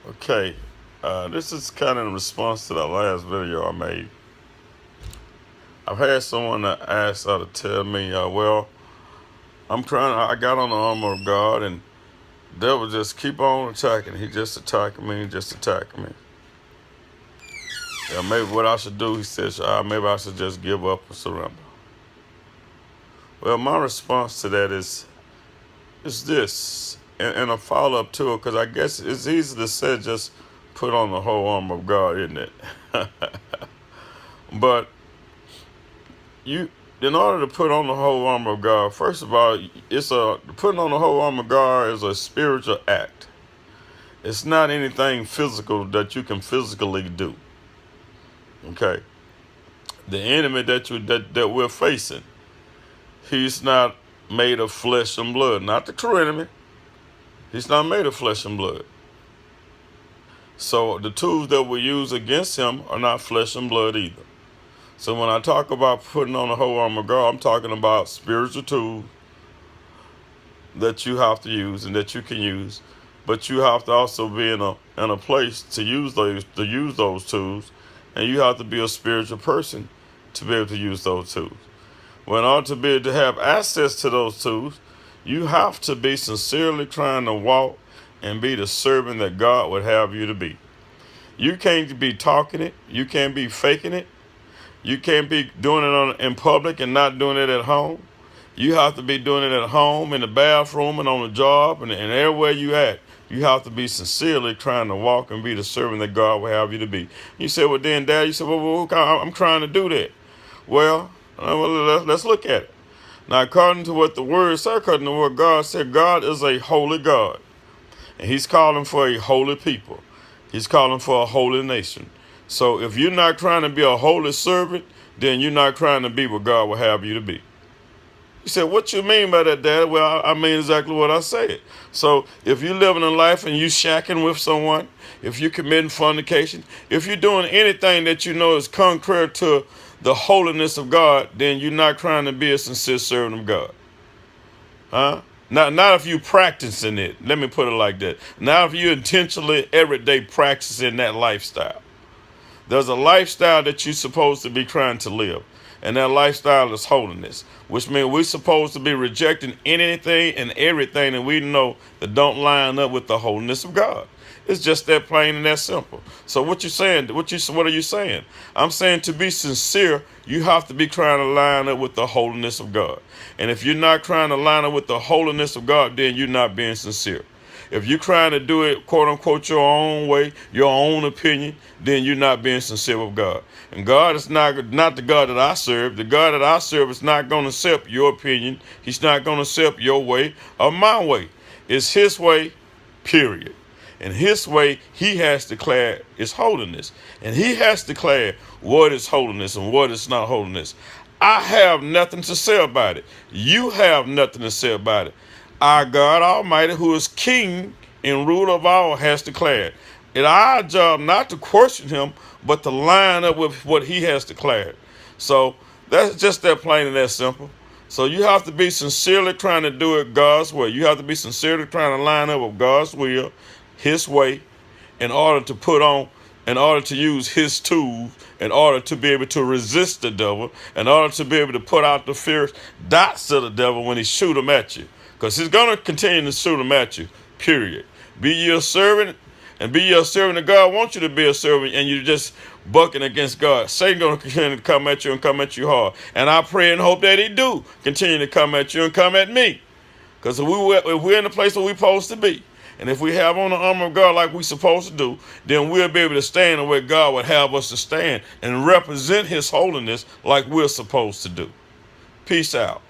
Okay, this is kind of in response to the last video I made. I've had someone that asked to tell me, I got on the armor of God, and devil just keep on attacking. He just attacking me, just attacking me. Yeah, maybe what I should do, he says, maybe I should just give up and surrender. Well, my response to that is this, and a follow up to it, because I guess it's easy to say just put on the whole armor of God, isn't it? But you, in order to put on the whole armor of God, first of all, putting on the whole armor of God is a spiritual act. It's not anything physical that you can physically do. Okay, the enemy that we're facing, he's not made of flesh and blood. Not the true enemy. He's not made of flesh and blood. So the tools that we use against him are not flesh and blood either. So when I talk about putting on the whole armor of God, I'm talking about spiritual tools that you have to use and that you can use, but you have to also be in a place to use those tools, and you have to be a spiritual person to be able to use those tools. Well, in order to be able to have access to those tools, you have to be sincerely trying to walk and be the servant that God would have you to be. You can't be talking it. You can't be faking it. You can't be doing it in public and not doing it at home. You have to be doing it at home, in the bathroom, and on the job, and everywhere you at. You have to be sincerely trying to walk and be the servant that God will have you to be. You say, well, then, Dad, you said, well, I'm trying to do that. Well, let's look at it. Now, according to what the word said, according to what God said, God is a holy God. And he's calling for a holy people. He's calling for a holy nation. So if you're not trying to be a holy servant, then you're not trying to be what God will have you to be. You said, what you mean by that, Dad? Well, I mean exactly what I said. So if you're living a life and you shacking with someone, if you're committing fornication, if you're doing anything that you know is contrary to the holiness of God, then you're not trying to be a sincere servant of God. Huh? Not if you practicing it. Let me put it like that. Not if you intentionally every day practicing that lifestyle. There's a lifestyle that you're supposed to be trying to live. And that lifestyle is holiness, which means we're supposed to be rejecting anything and everything that we know that don't line up with the holiness of God. It's just that plain and that simple. So what you saying? What are you saying? I'm saying to be sincere, you have to be trying to line up with the holiness of God. And if you're not trying to line up with the holiness of God, then you're not being sincere. If you're trying to do it, quote unquote, your own way, your own opinion, then you're not being sincere with God. And God is not the God that I serve. The God that I serve is not going to accept your opinion. He's not going to accept your way or my way. It's his way, period. And his way, he has declared is holiness. And he has declared what is holiness and what is not holiness. I have nothing to say about it. You have nothing to say about it. Our God Almighty, who is King and ruler of all, has declared. It's our job not to question him, but to line up with what he has declared. So that's just that plain and that simple. So you have to be sincerely trying to do it God's way. You have to be sincerely trying to line up with God's will, his way, in order to use his tools, in order to be able to resist the devil, in order to be able to put out the fierce dots of the devil when he shoot them at you. Because he's going to continue to shoot them at you, period. Be your servant and be your servant of God wants you to be a servant, and you're just bucking against God. Satan going to continue to come at you and come at you hard. And I pray and hope that he do continue to come at you and come at me. Because if we're in the place where we're supposed to be, and if we have on the armor of God like we're supposed to do, then we'll be able to stand where God would have us to stand and represent his holiness like we're supposed to do. Peace out.